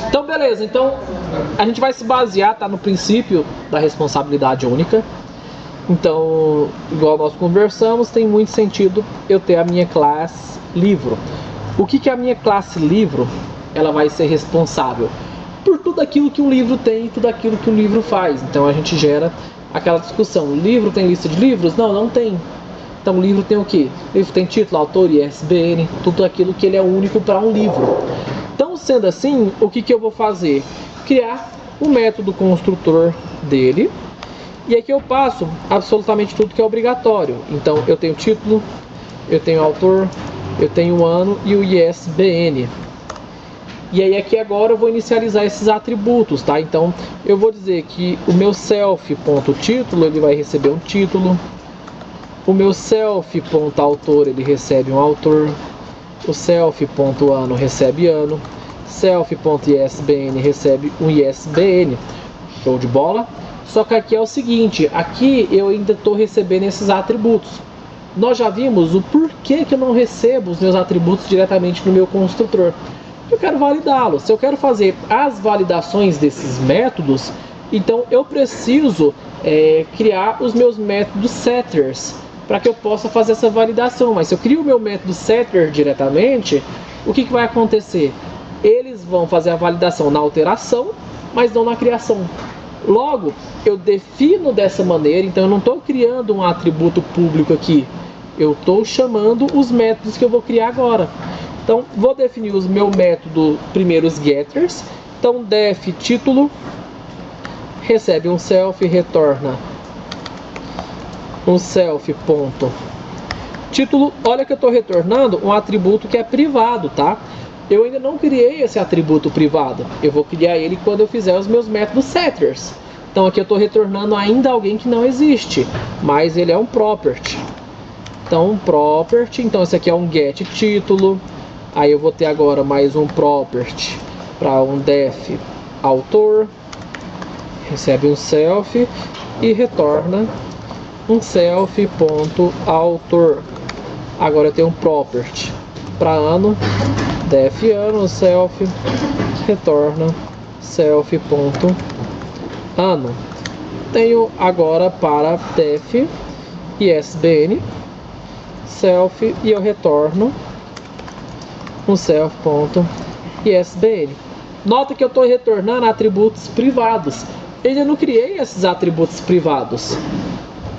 Então beleza, então a gente vai se basear, tá, no princípio da responsabilidade única. Então, igual nós conversamos, tem muito sentido eu ter a minha classe livro. O que é a minha classe livro? Ela vai ser responsável por tudo aquilo que um livro tem e tudo aquilo que um livro faz. Então a gente gera aquela discussão: livro tem lista de livros? Não, não tem. Então o livro tem o quê? O livro tem título, autor, ISBN, tudo aquilo que ele é único para um livro. Então, sendo assim, o que eu vou fazer? Criar o método construtor dele. E aqui eu passo absolutamente tudo que é obrigatório. Então eu tenho título, eu tenho autor, eu tenho o ano e o ISBN. E aí aqui agora eu vou inicializar esses atributos, tá? Então eu vou dizer que o meu self.título, ele vai receber um título. O meu self.autor, ele recebe um autor. O self.ano recebe ano. Self.isbn recebe um ISBN. Show de bola? Só que aqui é o seguinte, aqui eu ainda estou recebendo esses atributos. Nós já vimos o porquê que eu não recebo os meus atributos diretamente no meu construtor. Eu quero validá-los. Se eu quero fazer as validações desses métodos, então eu preciso criar os meus métodos setters para que eu possa fazer essa validação. Mas se eu crio o meu método setter diretamente, o que vai acontecer? Eles vão fazer a validação na alteração, mas não na criação. Logo, eu defino dessa maneira, então eu não estou criando um atributo público aqui. Eu estou chamando os métodos que eu vou criar agora. Então, vou definir os meu método, primeiro os getters. Então, def título, recebe um self, retorna um self ponto título. Olha que eu estou retornando um atributo que é privado, tá? Eu ainda não criei esse atributo privado. Eu vou criar ele quando eu fizer os meus métodos setters. Então aqui eu estou retornando ainda alguém que não existe, mas ele é um property. Então property, então esse aqui é um get título. Aí eu vou ter agora mais um property para um def autor. Recebe um self e retorna um self.autor. Agora eu tenho um property para ano. Def ano, self, retorna self.ano. Tenho agora para def ISBN, self, e eu retorno um self.isbn. Nota que eu estou retornando atributos privados. Eu ainda não criei esses atributos privados.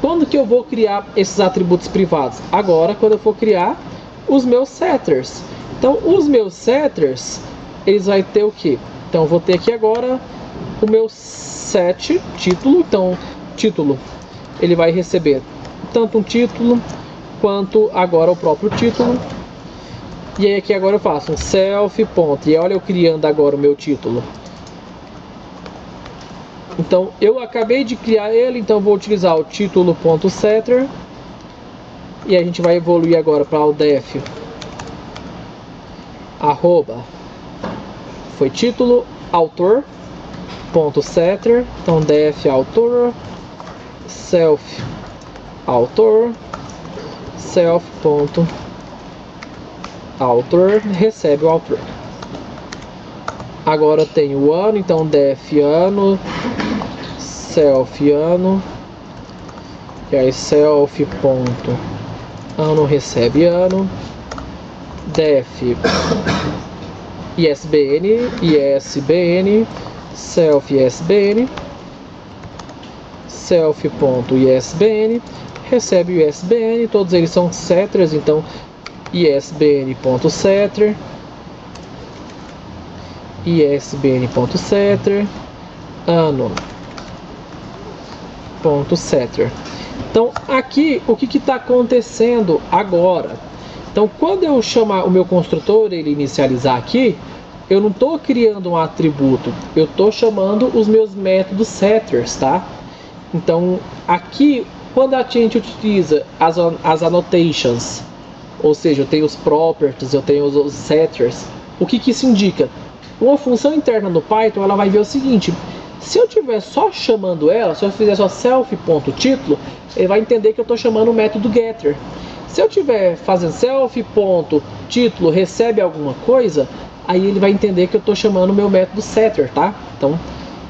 Quando que eu vou criar esses atributos privados? Agora, quando eu for criar os meus setters. Então, os meus setters, eles vão ter o quê? Então, eu vou ter aqui agora o meu set título. Então, título, ele vai receber tanto um título, quanto agora o próprio título. E aí aqui agora eu faço um self, ponto. E olha eu criando agora o meu título. Então, eu acabei de criar ele, então eu vou utilizar o título.setter. E a gente vai evoluir agora para o def arroba foi título autor ponto setter. Então def autor self autor self ponto autor recebe o autor. Agora tem o ano, então def ano self ano, e aí self ponto ano recebe ano. Def ISBN, ISBN, self ISBN, self.isbn, recebe o ISBN, todos eles são setters, então isbn.setter, isbn.setter, ano.setter. Então aqui o que está acontecendo agora? Então, quando eu chamar o meu construtor, ele inicializar aqui, eu não estou criando um atributo, eu estou chamando os meus métodos setters, tá? Então, aqui, quando a gente utiliza as annotations, ou seja, eu tenho os properties, eu tenho os setters, o que isso indica? Uma função interna no Python, ela vai ver o seguinte: se eu estiver só chamando ela, se eu fizer só self.título, ele vai entender que eu estou chamando o método getter. Se eu estiver fazendo self.título recebe alguma coisa, aí ele vai entender que eu estou chamando o meu método setter, tá? Então,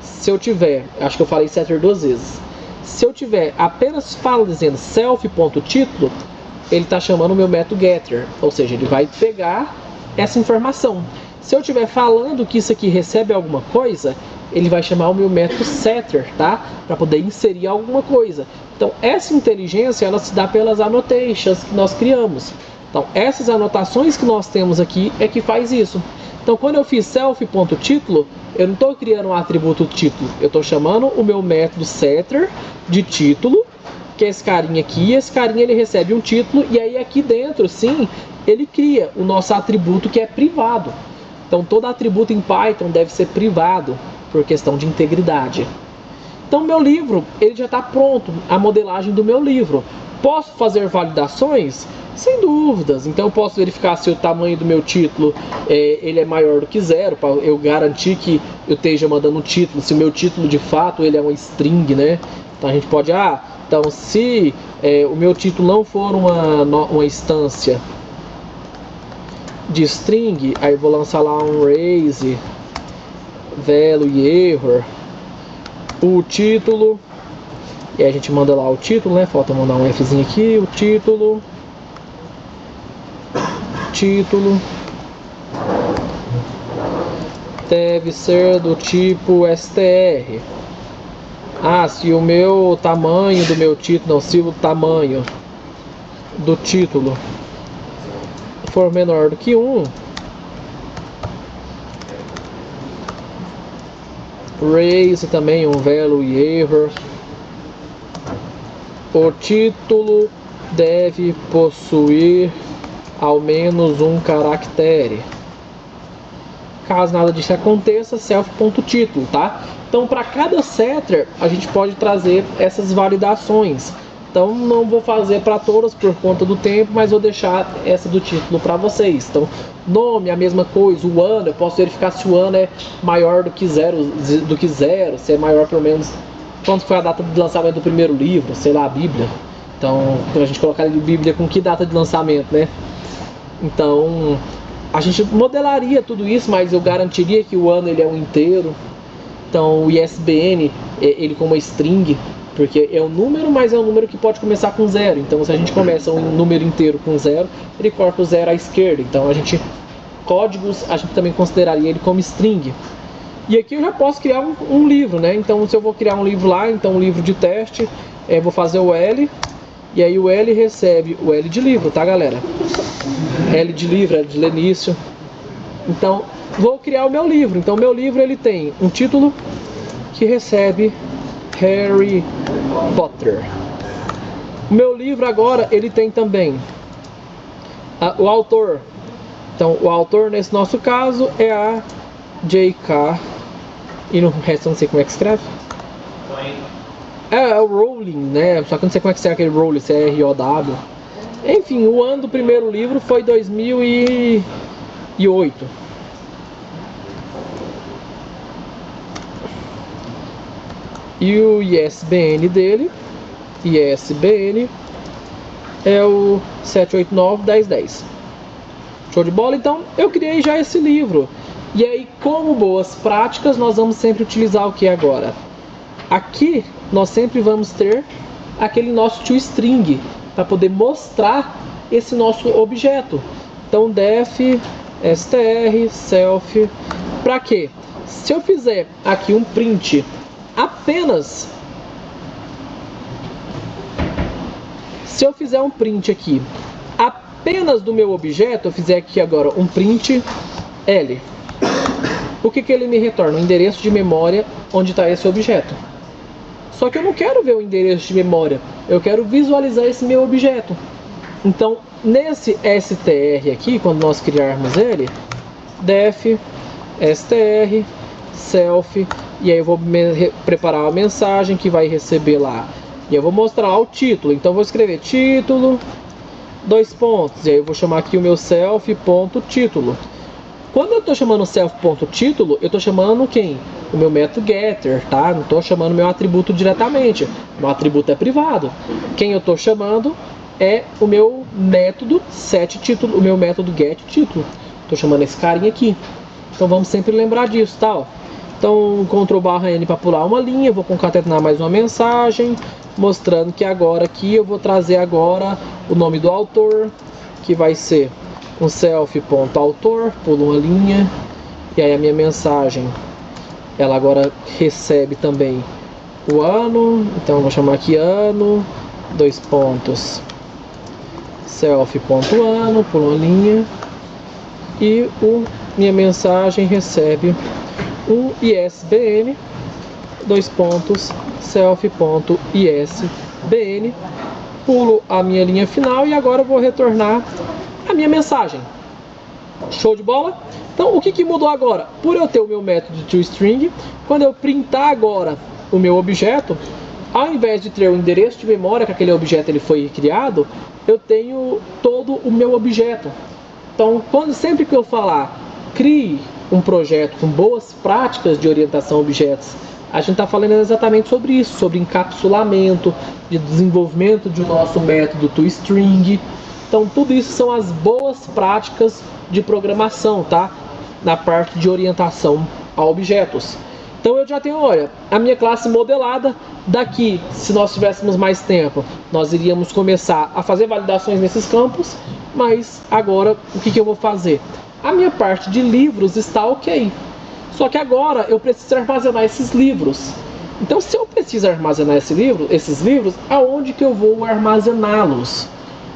se eu tiver, acho que eu falei setter 2 vezes, se eu tiver apenas dizendo self.título, ele está chamando o meu método getter, ou seja, ele vai pegar essa informação. Se eu estiver falando que isso aqui recebe alguma coisa, ele vai chamar o meu método setter, tá? Para poder inserir alguma coisa. Então, essa inteligência, ela se dá pelas annotations que nós criamos. Então, essas anotações que nós temos aqui é que faz isso. Então, quando eu fiz self.título, eu não estou criando um atributo título. Eu estou chamando o meu método setter de título, que é esse carinha aqui. E esse carinha, ele recebe um título. E aí, aqui dentro, sim, ele cria o nosso atributo que é privado. Então, todo atributo em Python deve ser privado, por questão de integridade. Então, meu livro, ele já está pronto, a modelagem do meu livro. Posso fazer validações? Sem dúvidas. Então, eu posso verificar se o tamanho do meu título ele é maior do que 0, para eu garantir que eu esteja mandando um título, se o meu título, de fato, ele é uma string, né? Então, a gente pode, então, se o meu título não for uma instância de string, aí eu vou lançar lá um raise value e error, o título, e aí a gente manda lá o título, né? Falta mandar um Fzinho aqui, o título deve ser do tipo str. Se o meu tamanho do meu título, não, se o tamanho do título for menor do que 1, raise também um value e error, o título deve possuir ao menos um caractere. Caso nada disso aconteça, self.título, tá? Então, para cada setter, a gente pode trazer essas validações. Então, não vou fazer para todas por conta do tempo, mas vou deixar essa do título para vocês. Então, nome, a mesma coisa. O ano, eu posso verificar se o ano é maior do que zero, se é maior pelo menos quando foi a data de lançamento do primeiro livro, sei lá, a Bíblia. Então, a gente colocar a Bíblia com que data de lançamento, né? Então, a gente modelaria tudo isso, mas eu garantiria que o ano ele é um inteiro. Então, o ISBN, ele como string, porque é um número, mas é um número que pode começar com 0. Então, se a gente começa um número inteiro com 0, ele corta o 0 à esquerda. Então, códigos, a gente também consideraria ele como string. E aqui eu já posso criar um livro, né? Então, se eu vou criar um livro lá, então um livro de teste, vou fazer o L, e aí o L recebe o L de livro, tá, galera? L de livro, L de Lenício. Então, vou criar o meu livro. Então, o meu livro, ele tem um título que recebe Harry Potter. O meu livro agora, ele tem também o autor. Então, o autor, nesse nosso caso, é a J.K. E no resto eu não sei como é que escreve. É o Rowling, né? Só que eu não sei como é que será aquele Rowling, se é R-O-W. Enfim, o ano do primeiro livro foi 2008. E o ISBN dele, ISBN, é o 789-1010. Show de bola? Então, eu criei já esse livro. E aí, como boas práticas, nós vamos sempre utilizar o que agora? Aqui, nós sempre vamos ter aquele nosso toString, para poder mostrar esse nosso objeto. Então, def, str, self, para quê? Se eu fizer aqui um print apenas, se eu fizer um print aqui apenas do meu objeto, eu fizer aqui agora um print L, o que ele me retorna? O endereço de memória onde está esse objeto. Só que eu não quero ver o endereço de memória, eu quero visualizar esse meu objeto. Então, nesse str aqui, quando nós criarmos ele, def, str, self, e aí eu vou preparar a mensagem que vai receber lá. E eu vou mostrar lá o título. Então, eu vou escrever título, 2 pontos, e aí eu vou chamar aqui o meu self.título. Quando eu estou chamando self.título, eu estou chamando quem? O meu método getter, tá? Não estou chamando meu atributo diretamente. Meu atributo é privado. Quem eu estou chamando é o meu método setTítulo, o meu método getTítulo. Estou chamando esse carinha aqui. Então vamos sempre lembrar disso, tal. Então Ctrl/N para pular uma linha, vou concatenar mais uma mensagem, mostrando que agora aqui eu vou trazer agora o nome do autor, que vai ser um self.autor, pulo uma linha, e aí a minha mensagem, ela agora recebe também o ano, então eu vou chamar aqui ano, dois pontos, self.ano, pulo uma linha, e minha mensagem recebe um ISBN, dois pontos, self.isbn, pulo a minha linha final e agora eu vou retornar a minha mensagem. Show de bola? Então o que mudou agora? Por eu ter o meu método toString, quando eu printar agora o meu objeto, ao invés de ter o endereço de memória que aquele objeto ele foi criado, eu tenho todo o meu objeto. Então sempre que eu falar crie um projeto com boas práticas de orientação a objetos, a gente está falando exatamente sobre isso, sobre encapsulamento, de desenvolvimento de nosso método toString. Então tudo isso são as boas práticas de programação, tá? Na parte de orientação a objetos. Então eu já tenho, olha, a minha classe modelada. Daqui, se nós tivéssemos mais tempo, nós iríamos começar a fazer validações nesses campos, mas agora o que eu vou fazer? A minha parte de livros está ok. Só que agora eu preciso armazenar esses livros. Então se eu preciso armazenar esses livros, aonde que eu vou armazená-los?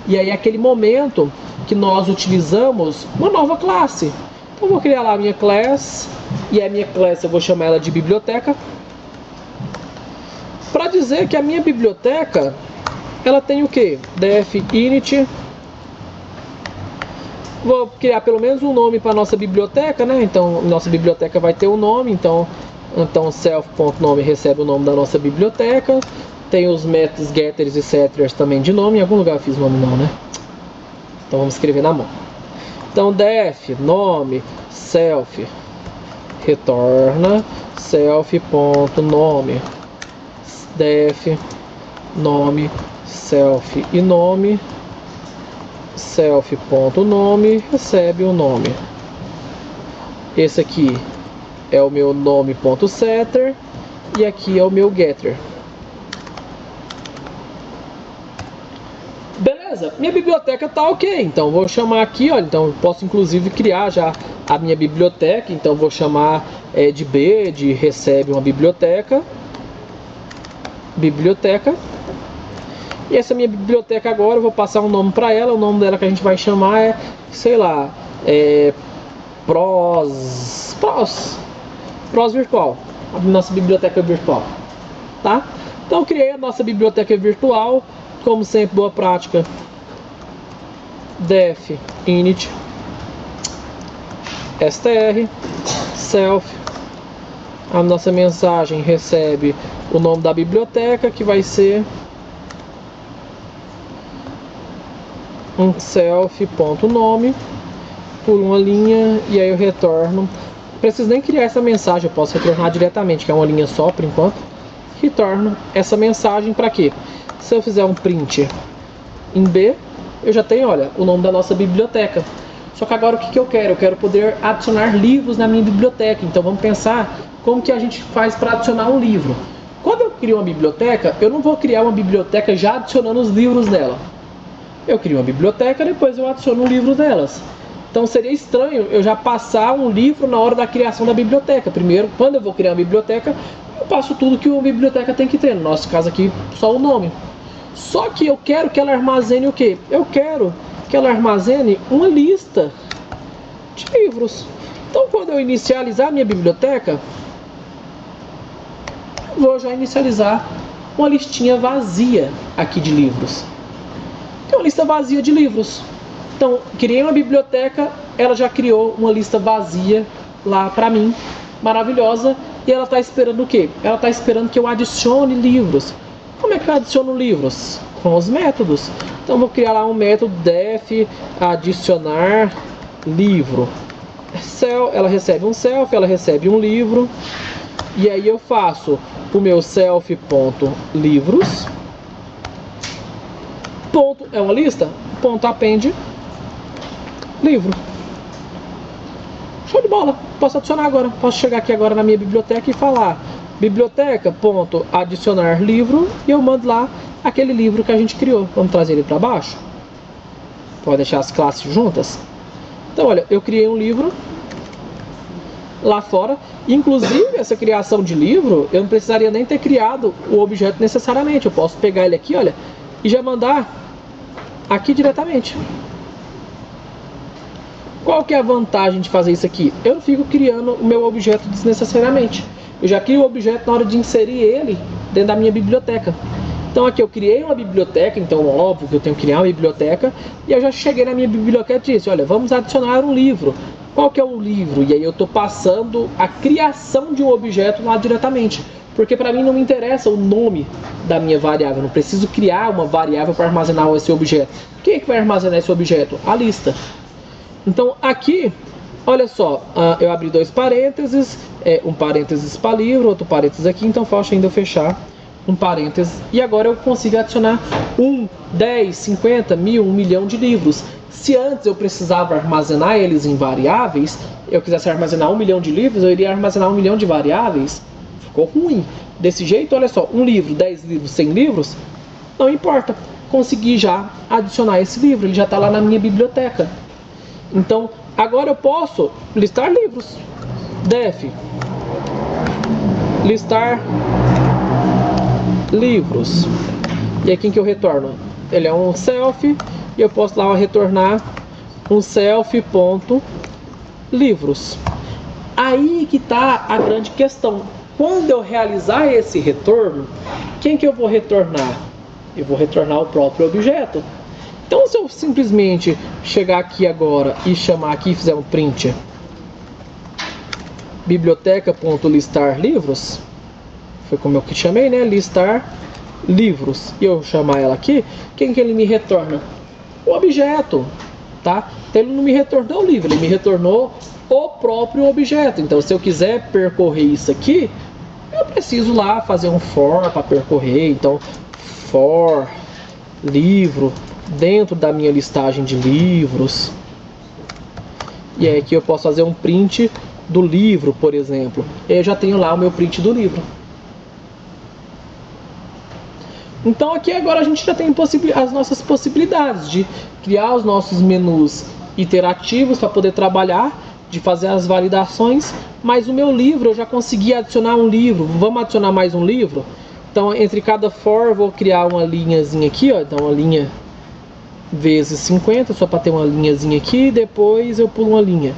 E aí é aquele momento que nós utilizamos uma nova classe. Então eu vou criar lá a minha class, e a minha class eu vou chamar ela de biblioteca, para dizer que a minha biblioteca, ela tem o que? Def init. Vou criar pelo menos um nome para nossa biblioteca, né? Então nossa biblioteca vai ter um nome, então self.nome recebe o nome da nossa biblioteca. Tem os métodos getters e setters também de nome. Em algum lugar eu fiz nome não, né? Então vamos escrever na mão. Então def nome self retorna self.nome, def nome self e nome, self.nome recebe o nome. Esse aqui é o meu nome.setter e aqui é o meu getter. Beleza, minha biblioteca tá ok, então vou chamar aqui, olha, então eu posso inclusive criar já a minha biblioteca, então vou chamar de B, de recebe uma biblioteca, e essa minha biblioteca agora eu vou passar um nome para ela, o nome dela que a gente vai chamar é, sei lá, Pros virtual, a nossa biblioteca virtual, tá? Então eu criei a nossa biblioteca virtual. Como sempre, boa prática, def init str self, a nossa mensagem recebe o nome da biblioteca, que vai ser um self.nome, por uma linha, e aí eu retorno. Não preciso nem criar essa mensagem, eu posso retornar diretamente, que é uma linha só por enquanto. Retorno essa mensagem para quê? Se eu fizer um print em B, eu já tenho, olha, o nome da nossa biblioteca. Só que agora o que eu quero? Eu quero poder adicionar livros na minha biblioteca. Então vamos pensar como que a gente faz para adicionar um livro. Quando eu crio uma biblioteca, eu não vou criar uma biblioteca já adicionando os livros nela. Eu crio uma biblioteca, depois eu adiciono um livro delas. Então seria estranho eu já passar um livro na hora da criação da biblioteca. Primeiro, quando eu vou criar uma biblioteca, eu passo tudo que uma biblioteca tem que ter. No nosso caso aqui, só o nome. Só que eu quero que ela armazene o quê? Eu quero que ela armazene uma lista de livros. Então, quando eu inicializar a minha biblioteca, eu vou já inicializar uma listinha vazia aqui de livros. Tem uma lista vazia de livros. Então, criei uma biblioteca, ela já criou uma lista vazia lá para mim, maravilhosa, e ela está esperando o quê? Ela está esperando que eu adicione livros. Como é que eu adiciono livros? Com os métodos. Então vou criar lá um método def adicionar livro. Ela recebe um self, ela recebe um livro. E aí eu faço o meu self.livros. Ponto é uma lista. Ponto append livro. Show de bola, posso adicionar agora. Posso chegar aqui agora na minha biblioteca e falar biblioteca.adicionar livro e eu mando lá aquele livro que a gente criou. Vamos trazer ele para baixo. Pode deixar as classes juntas. Então, olha, eu criei um livro lá fora. Inclusive, essa criação de livro, eu não precisaria nem ter criado o objeto necessariamente. Eu posso pegar ele aqui, olha, e já mandar aqui diretamente. Qual que é a vantagem de fazer isso aqui? Eu não fico criando o meu objeto desnecessariamente. Eu já crio o objeto na hora de inserir ele dentro da minha biblioteca. Então aqui eu criei uma biblioteca, então óbvio que eu tenho que criar uma biblioteca, e eu já cheguei na minha biblioteca e disse, olha, vamos adicionar um livro. Qual que é o livro? E aí eu estou passando a criação de um objeto lá diretamente. Porque para mim não me interessa o nome da minha variável, eu não preciso criar uma variável para armazenar esse objeto. Quem é que vai armazenar esse objeto? A lista. Então aqui, olha só, eu abri dois parênteses, um parênteses para livro, outro parênteses aqui, então falta ainda eu fechar um parênteses. E agora eu consigo adicionar 1, 10, 50, 1000, 1 milhão de livros. Se antes eu precisava armazenar eles em variáveis, eu quisesse armazenar 1 milhão de livros, eu iria armazenar 1 milhão de variáveis. Ficou ruim. Desse jeito, olha só, 1 livro, 10 livros, 100 livros, não importa. Consegui já adicionar esse livro, ele já está lá na minha biblioteca. Então, agora eu posso listar livros. Def listar livros. E aqui que eu retorno? Ele é um self e eu posso lá retornar um self.livros. Aí que está a grande questão. Quando eu realizar esse retorno, quem que eu vou retornar? Eu vou retornar o próprio objeto. Então, se eu simplesmente chegar aqui agora e chamar aqui e fizer um print biblioteca.listar livros, foi como eu que chamei, né? Listar livros. E eu chamar ela aqui, quem que ele me retorna? O objeto, tá? Então ele não me retornou o livro, ele me retornou o próprio objeto. Então, se eu quiser percorrer isso aqui, eu preciso lá fazer um for para percorrer. Então, for livro dentro da minha listagem de livros. E aí aqui eu posso fazer um print do livro, por exemplo. E eu já tenho lá o meu print do livro. Então aqui agora a gente já tem as nossas possibilidades de criar os nossos menus iterativos para poder trabalhar, de fazer as validações, mas o meu livro eu já consegui adicionar um livro. Vamos adicionar mais um livro? Então entre cada for eu vou criar uma linhazinha aqui, ó, então uma linha vezes 50, só para ter uma linhazinha aqui, depois eu pulo uma linha.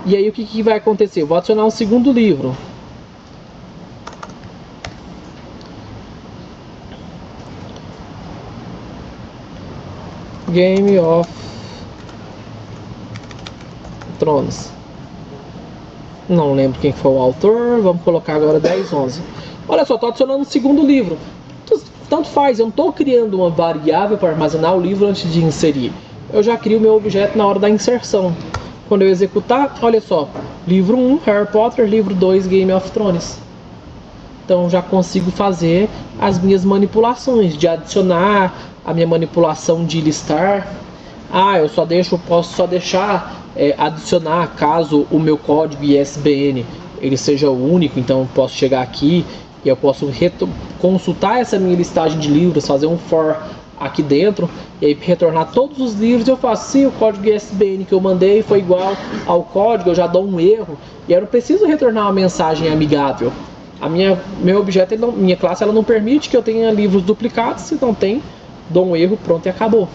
E aí o que vai acontecer? Eu vou adicionar um segundo livro. Game of Thrones. Não lembro quem foi o autor. Vamos colocar agora 10, 11. Olha só, estou adicionando um segundo livro. Tanto faz, eu não estou criando uma variável para armazenar o livro antes de inserir. Eu já crio o meu objeto na hora da inserção. Quando eu executar, olha só, livro 1, Harry Potter, livro 2, Game of Thrones. Então já consigo fazer as minhas manipulações, de adicionar a minha manipulação de listar. Eu posso só deixar adicionar caso o meu código ISBN ele seja único. Então eu posso chegar aqui e eu posso consultar essa minha listagem de livros, fazer um for aqui dentro e aí retornar todos os livros. Eu faço sim, o código ISBN que eu mandei foi igual ao código, eu já dou um erro e eu não preciso retornar uma mensagem amigável. Meu objeto, minha classe, ela não permite que eu tenha livros duplicados. Se não tem, dou um erro, pronto e acabou.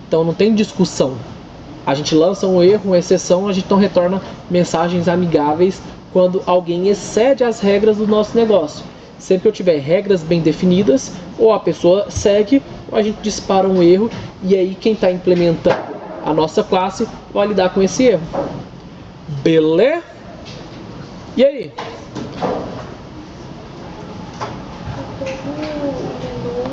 Então não tem discussão. A gente lança um erro, uma exceção, a gente não retorna mensagens amigáveis quando alguém excede as regras do nosso negócio. Sempre que eu tiver regras bem definidas, ou a pessoa segue, ou a gente dispara um erro, e aí quem está implementando a nossa classe vai lidar com esse erro. Beleza? E aí?